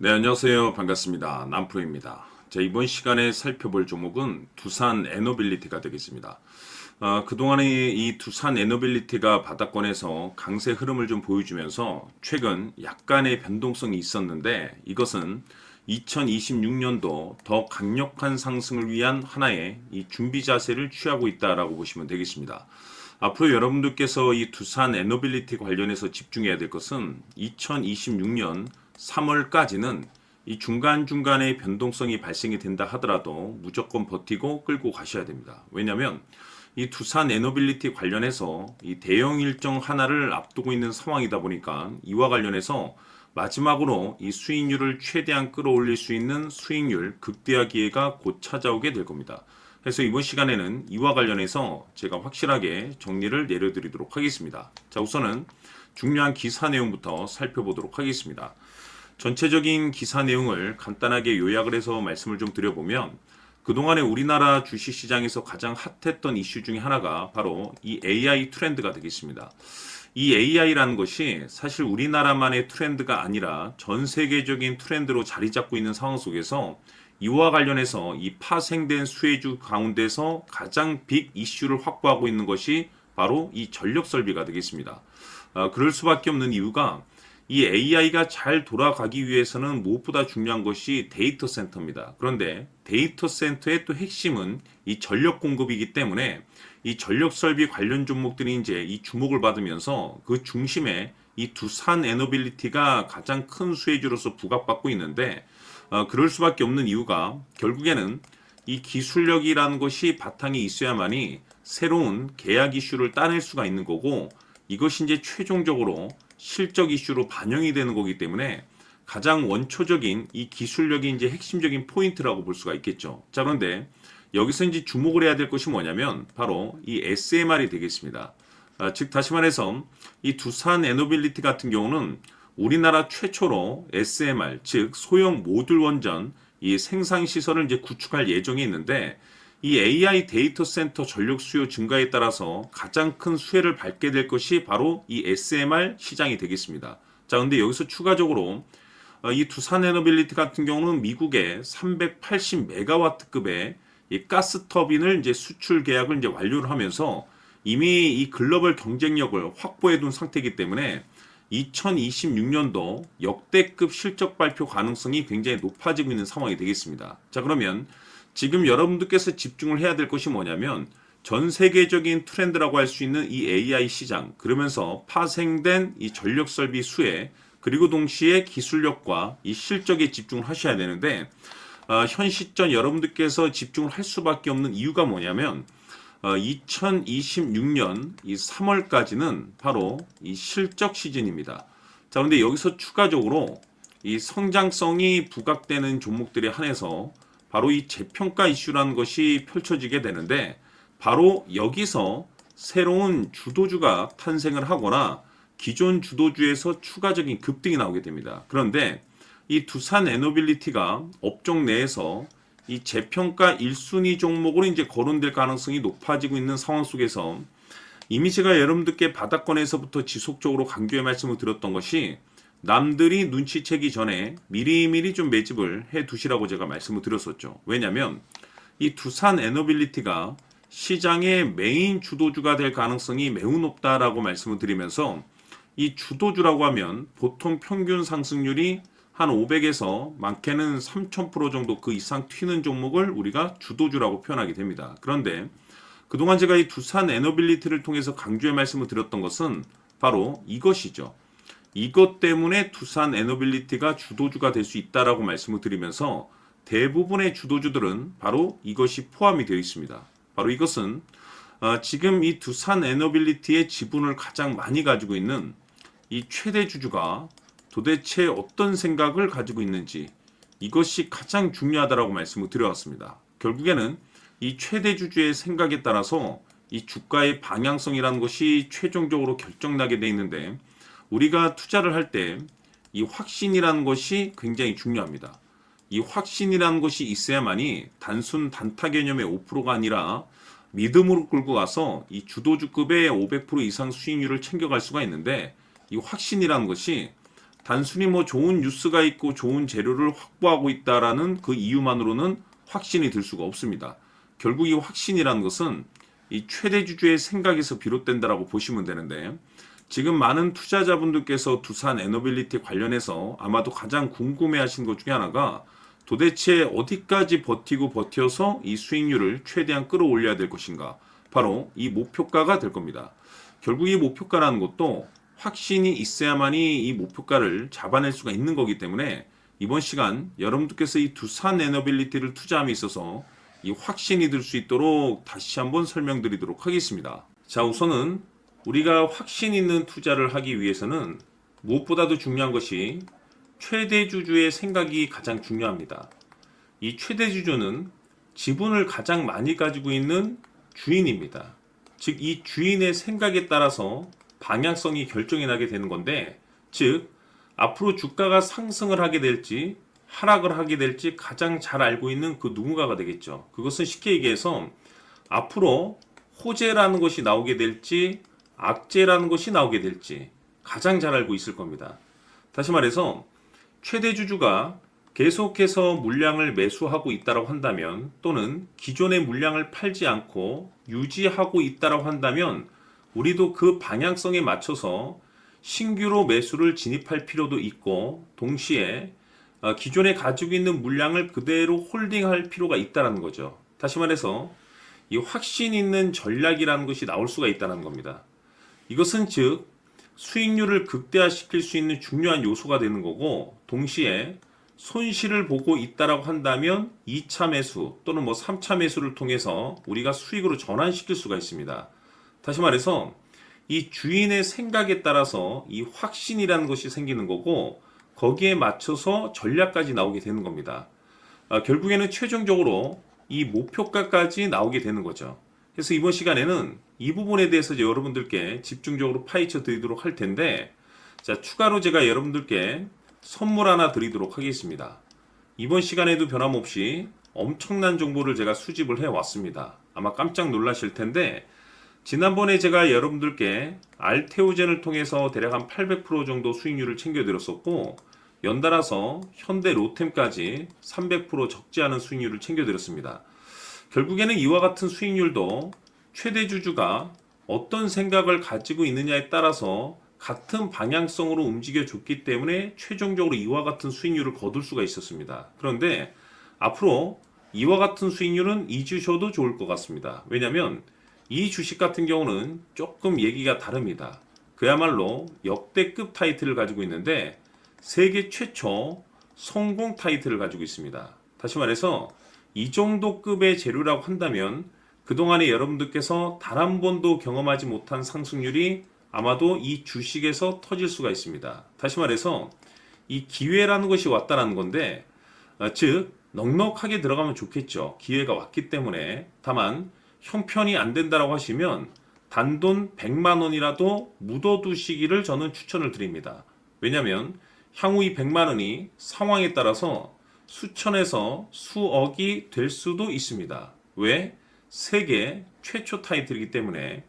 네, 안녕하세요. 반갑습니다. 남프로입니다. 자, 이번 시간에 살펴볼 종목은 두산 에너빌리티가 되겠습니다. 그동안에 이 두산 에너빌리티가 바닥권에서 강세 흐름을 좀 보여주면서 최근 약간의 변동성이 있었는데 이것은 2026년도 더 강력한 상승을 위한 하나의 이 준비 자세를 취하고 있다라고 보시면 되겠습니다. 앞으로 여러분들께서 이 두산 에너빌리티 관련해서 집중해야 될 것은 2026년 3월까지는 이 중간중간에 변동성이 발생이 된다 하더라도 무조건 버티고 끌고 가셔야 됩니다. 왜냐하면 이 두산 에너빌리티 관련해서 이 대형 일정 하나를 앞두고 있는 상황이다 보니까 이와 관련해서 마지막으로 이 수익률을 최대한 끌어올릴 수 있는 수익률 극대화 기회가 곧 찾아오게 될 겁니다. 그래서 이번 시간에는 이와 관련해서 제가 확실하게 정리를 내려드리도록 하겠습니다. 자, 우선은 중요한 기사 내용부터 살펴보도록 하겠습니다. 전체적인 기사 내용을 간단하게 요약을 해서 말씀을 좀 드려보면 그동안에 우리나라 주식시장에서 가장 핫했던 이슈 중에 하나가 바로 이 AI 트렌드가 되겠습니다. 이 AI라는 것이 사실 우리나라만의 트렌드가 아니라 전 세계적인 트렌드로 자리 잡고 있는 상황 속에서 이와 관련해서 이 파생된 수혜주 가운데서 가장 빅 이슈를 확보하고 있는 것이 바로 이 전력 설비가 되겠습니다. 그럴 수밖에 없는 이유가 이 AI가 잘 돌아가기 위해서는 무엇보다 중요한 것이 데이터 센터입니다. 그런데 데이터 센터의 또 핵심은 이 전력 공급이기 때문에 이 전력 설비 관련 종목들이 이제 이 주목을 받으면서 그 중심에 이 두산 에너빌리티가 가장 큰 수혜주로서 부각받고 있는데 그럴 수밖에 없는 이유가 결국에는 이 기술력이라는 것이 바탕이 있어야만이 새로운 계약 이슈를 따낼 수가 있는 거고 이것이 이제 최종적으로 실적 이슈로 반영이 되는 거기 때문에 가장 원초적인 이 기술력이 이제 핵심적인 포인트라고 볼 수가 있겠죠. 자, 그런데 여기서 이제 주목을 해야 될 것이 뭐냐면 바로 이 SMR이 되겠습니다. 즉 다시 말해서 이 두산 에너빌리티 같은 경우는 우리나라 최초로 SMR 즉 소형 모듈 원전 이 생산 시설을 이제 구축할 예정이 있는데 이 AI 데이터 센터 전력 수요 증가에 따라서 가장 큰 수혜를 받게 될 것이 바로 이 SMR 시장이 되겠습니다. 자, 근데 여기서 추가적으로 이 두산 에너빌리티 같은 경우는 미국의 380메가와트급의 이 가스 터빈을 이제 수출 계약을 이제 완료를 하면서 이미 이 글로벌 경쟁력을 확보해 둔 상태이기 때문에 2026년도 역대급 실적 발표 가능성이 굉장히 높아지고 있는 상황이 되겠습니다. 자, 그러면 지금 여러분들께서 집중을 해야 될 것이 뭐냐면 전 세계적인 트렌드라고 할 수 있는 이 AI 시장, 그러면서 파생된 이 전력 설비 수혜, 그리고 동시에 기술력과 이 실적에 집중을 하셔야 되는데 현 시점 여러분들께서 집중을 할 수밖에 없는 이유가 뭐냐면 2026년 이 3월까지는 바로 이 실적 시즌입니다. 자, 그런데 여기서 추가적으로 이 성장성이 부각되는 종목들에 한해서 바로 이 재평가 이슈라는 것이 펼쳐지게 되는데 바로 여기서 새로운 주도주가 탄생을 하거나 기존 주도주에서 추가적인 급등이 나오게 됩니다. 그런데 이 두산 에너빌리티가 업종 내에서 이 재평가 1순위 종목으로 이제 거론될 가능성이 높아지고 있는 상황 속에서 이미 제가 여러분들께 바닥권에서부터 지속적으로 강조의 말씀을 드렸던 것이 남들이 눈치채기 전에 미리미리 좀 매집을 해 두시라고 제가 말씀을 드렸었죠. 왜냐하면 이 두산 에너빌리티가 시장의 메인 주도주가 될 가능성이 매우 높다라고 말씀을 드리면서 이 주도주라고 하면 보통 평균 상승률이 한 500에서 많게는 3000% 정도 그 이상 튀는 종목을 우리가 주도주라고 표현하게 됩니다. 그런데 그동안 제가 이 두산 에너빌리티를 통해서 강조의 말씀을 드렸던 것은 바로 이것이죠. 이것 때문에 두산 에너빌리티가 주도주가 될 수 있다라고 말씀을 드리면서 대부분의 주도주들은 바로 이것이 포함이 되어 있습니다. 바로 이것은 지금 이 두산 에너빌리티의 지분을 가장 많이 가지고 있는 이 최대 주주가 도대체 어떤 생각을 가지고 있는지 이것이 가장 중요하다라고 말씀을 드려왔습니다. 결국에는 이 최대 주주의 생각에 따라서 이 주가의 방향성이라는 것이 최종적으로 결정나게 돼 있는데 우리가 투자를 할 때 이 확신이라는 것이 굉장히 중요합니다. 이 확신이라는 것이 있어야만이 단순 단타 개념의 5%가 아니라 믿음으로 끌고 가서 이 주도주급의 500% 이상 수익률을 챙겨갈 수가 있는데 이 확신이라는 것이 단순히 뭐 좋은 뉴스가 있고 좋은 재료를 확보하고 있다라는 그 이유만으로는 확신이 들 수가 없습니다. 결국 이 확신이라는 것은 이 최대 주주의 생각에서 비롯된다라고 보시면 되는데, 지금 많은 투자자분들께서 두산 에너빌리티 관련해서 아마도 가장 궁금해하신 것 중에 하나가 도대체 어디까지 버티고 버텨서 이 수익률을 최대한 끌어올려야 될 것인가, 바로 이 목표가가 될 겁니다. 결국 이 목표가라는 것도 확신이 있어야만이 이 목표가를 잡아낼 수가 있는 거기 때문에 이번 시간 여러분들께서 이 두산 에너빌리티를 투자함에 있어서 이 확신이 들 수 있도록 다시 한번 설명드리도록 하겠습니다. 자, 우선은 우리가 확신 있는 투자를 하기 위해서는 무엇보다도 중요한 것이 최대 주주의 생각이 가장 중요합니다. 이 최대 주주는 지분을 가장 많이 가지고 있는 주인입니다. 즉, 이 주인의 생각에 따라서 방향성이 결정이 나게 되는 건데, 즉 앞으로 주가가 상승을 하게 될지 하락을 하게 될지 가장 잘 알고 있는 그 누군가가 되겠죠. 그것은 쉽게 얘기해서 앞으로 호재라는 것이 나오게 될지 악재라는 것이 나오게 될지 가장 잘 알고 있을 겁니다. 다시 말해서 최대 주주가 계속해서 물량을 매수하고 있다고 한다면, 또는 기존의 물량을 팔지 않고 유지하고 있다고 한다면, 우리도 그 방향성에 맞춰서 신규로 매수를 진입할 필요도 있고, 동시에 기존에 가지고 있는 물량을 그대로 홀딩할 필요가 있다는 거죠. 다시 말해서 이 확신 있는 전략이라는 것이 나올 수가 있다는 겁니다. 이것은 즉 수익률을 극대화시킬 수 있는 중요한 요소가 되는 거고, 동시에 손실을 보고 있다라고 한다면 2차 매수 또는 뭐 3차 매수를 통해서 우리가 수익으로 전환시킬 수가 있습니다. 다시 말해서 이 주인의 생각에 따라서 이 확신이라는 것이 생기는 거고, 거기에 맞춰서 전략까지 나오게 되는 겁니다. 결국에는 최종적으로 이 목표가까지 나오게 되는 거죠. 그래서 이번 시간에는 이 부분에 대해서 여러분들께 집중적으로 파헤쳐 드리도록 할 텐데, 자, 추가로 제가 여러분들께 선물 하나 드리도록 하겠습니다. 이번 시간에도 변함없이 엄청난 정보를 제가 수집을 해 왔습니다. 아마 깜짝 놀라실 텐데, 지난번에 제가 여러분들께 알테오젠을 통해서 대략 한 800% 정도 수익률을 챙겨드렸었고, 연달아서 현대 로템까지 300% 적지 않은 수익률을 챙겨드렸습니다. 결국에는 이와 같은 수익률도 최대 주주가 어떤 생각을 가지고 있느냐에 따라서 같은 방향성으로 움직여줬기 때문에 최종적으로 이와 같은 수익률을 거둘 수가 있었습니다. 그런데 앞으로 이와 같은 수익률은 잊으셔도 좋을 것 같습니다. 왜냐하면 이 주식 같은 경우는 조금 얘기가 다릅니다. 그야말로 역대급 타이틀을 가지고 있는데 세계 최초 성공 타이틀을 가지고 있습니다. 다시 말해서 이 정도 급의 재료라고 한다면 그동안에 여러분들께서 단 한 번도 경험하지 못한 상승률이 아마도 이 주식에서 터질 수가 있습니다. 다시 말해서 이 기회라는 것이 왔다는 건데, 즉 넉넉하게 들어가면 좋겠죠. 기회가 왔기 때문에. 다만 형편이 안 된다라고 하시면 단돈 100만 원이라도 묻어두시기를 저는 추천을 드립니다. 왜냐하면 향후 이 100만 원이 상황에 따라서 수천에서 수억이 될 수도 있습니다. 왜? 세계 최초 타이틀이기 때문에.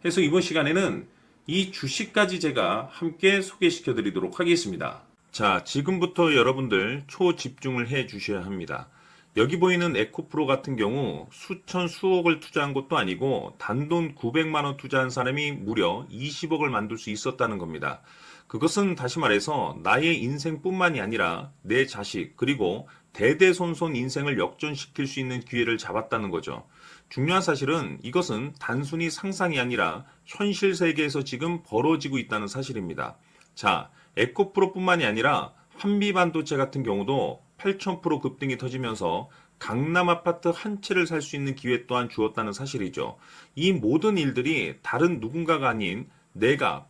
해서 이번 시간에는 이 주식까지 제가 함께 소개시켜 드리도록 하겠습니다. 자, 지금부터 여러분들 초집중을 해 주셔야 합니다. 여기 보이는 에코프로 같은 경우 수천 수억을 투자한 것도 아니고 단돈 900만 원 투자한 사람이 무려 20억을 만들 수 있었다는 겁니다. 그것은 다시 말해서 나의 인생뿐만이 아니라 내 자식 그리고 대대손손 인생을 역전시킬 수 있는 기회를 잡았다는 거죠. 중요한 사실은 이것은 단순히 상상이 아니라 현실 세계에서 지금 벌어지고 있다는 사실입니다. 자, 에코프로뿐만이 아니라 한미반도체 같은 경우도 8,000% 급등이 터지면서 강남 아파트 한 채를 살 수 있는 기회 또한 주었다는 사실이죠. 이 모든 일들이 다른 누군가가 아닌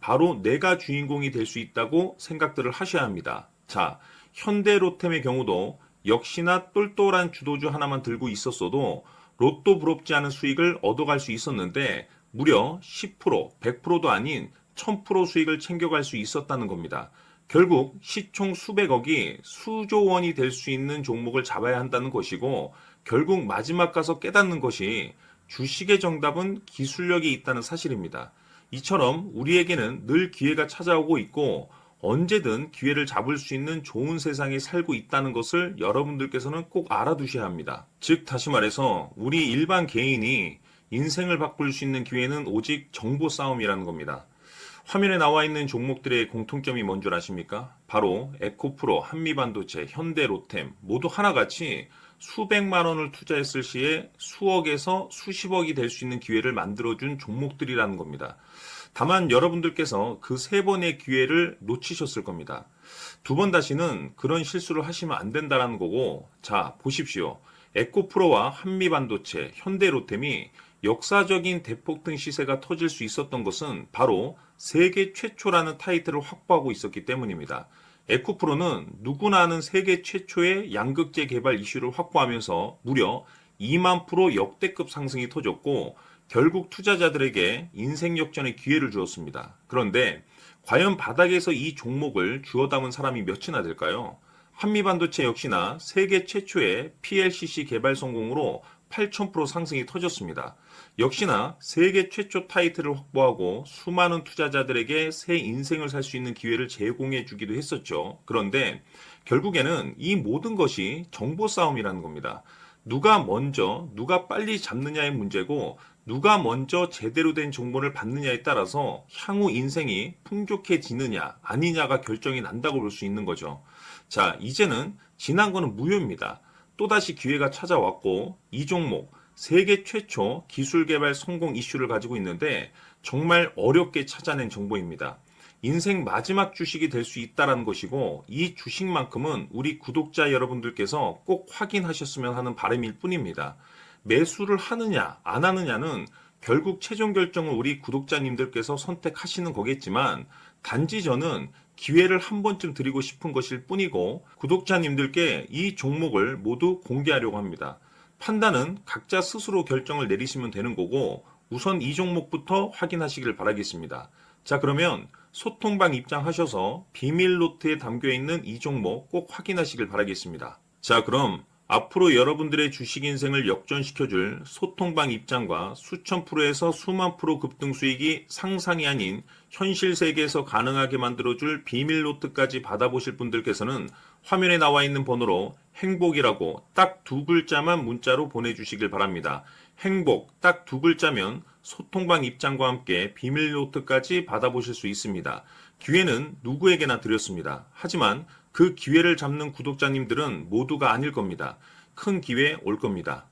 바로 내가 주인공이 될 수 있다고 생각들을 하셔야 합니다. 자, 현대로템의 경우도 역시나 똘똘한 주도주 하나만 들고 있었어도 로또 부럽지 않은 수익을 얻어갈 수 있었는데 무려 10%, 100%도 아닌 1000% 수익을 챙겨갈 수 있었다는 겁니다. 결국 시총 수백억이 수조 원이 될 수 있는 종목을 잡아야 한다는 것이고, 결국 마지막 가서 깨닫는 것이 주식의 정답은 기술력이 있다는 사실입니다. 이처럼 우리에게는 늘 기회가 찾아오고 있고 언제든 기회를 잡을 수 있는 좋은 세상에 살고 있다는 것을 여러분들께서는 꼭 알아두셔야 합니다. 즉 다시 말해서 우리 일반 개인이 인생을 바꿀 수 있는 기회는 오직 정보 싸움이라는 겁니다. 화면에 나와 있는 종목들의 공통점이 뭔 줄 아십니까? 바로 에코프로, 한미반도체, 현대로템 모두 하나같이 수백만 원을 투자했을 시에 수억에서 수십억이 될 수 있는 기회를 만들어준 종목들이라는 겁니다. 다만 여러분들께서 그 세 번의 기회를 놓치셨을 겁니다. 두 번 다시는 그런 실수를 하시면 안 된다는 거고, 자, 보십시오. 에코프로와 한미반도체, 현대로템이 역사적인 대폭등 시세가 터질 수 있었던 것은 바로 세계 최초라는 타이틀을 확보하고 있었기 때문입니다. 에코프로는 누구나 아는 세계 최초의 양극재 개발 이슈를 확보하면서 무려 2만 프로 역대급 상승이 터졌고 결국 투자자들에게 인생 역전의 기회를 주었습니다. 그런데 과연 바닥에서 이 종목을 주워 담은 사람이 몇이나 될까요? 한미반도체 역시나 세계 최초의 PLCC 개발 성공으로 8,000% 상승이 터졌습니다. 역시나 세계 최초 타이틀을 확보하고 수많은 투자자들에게 새 인생을 살 수 있는 기회를 제공해 주기도 했었죠. 그런데 결국에는 이 모든 것이 정보 싸움이라는 겁니다. 누가 먼저, 누가 빨리 잡느냐의 문제고 누가 먼저 제대로 된 정보를 받느냐에 따라서 향후 인생이 풍족해지느냐 아니냐가 결정이 난다고 볼 수 있는 거죠. 자, 이제는 지난 거는 무효입니다. 또다시 기회가 찾아왔고 이 종목 세계 최초 기술 개발 성공 이슈를 가지고 있는데 정말 어렵게 찾아낸 정보입니다. 인생 마지막 주식이 될 수 있다는 것이고 이 주식만큼은 우리 구독자 여러분들께서 꼭 확인하셨으면 하는 바람일 뿐입니다. 매수를 하느냐 안 하느냐는 결국 최종 결정을 우리 구독자님들께서 선택하시는 거겠지만 단지 저는 기회를 한 번쯤 드리고 싶은 것일 뿐이고 구독자님들께 이 종목을 모두 공개하려고 합니다. 판단은 각자 스스로 결정을 내리시면 되는 거고 우선 이 종목부터 확인하시길 바라겠습니다. 자, 그러면 소통방 입장하셔서 비밀 노트에 담겨 있는 이 종목 꼭 확인하시길 바라겠습니다. 자, 그럼 앞으로 여러분들의 주식 인생을 역전시켜줄 소통방 입장과 수천 프로에서 수만 프로 급등 수익이 상상이 아닌 현실 세계에서 가능하게 만들어줄 비밀 노트까지 받아보실 분들께서는 화면에 나와 있는 번호로 행복이라고 딱 두 글자만 문자로 보내주시길 바랍니다. 행복 딱 두 글자면 소통방 입장과 함께 비밀 노트까지 받아보실 수 있습니다. 기회는 누구에게나 드렸습니다. 하지만 그 기회를 잡는 구독자님들은 모두가 아닐 겁니다. 큰 기회 올 겁니다.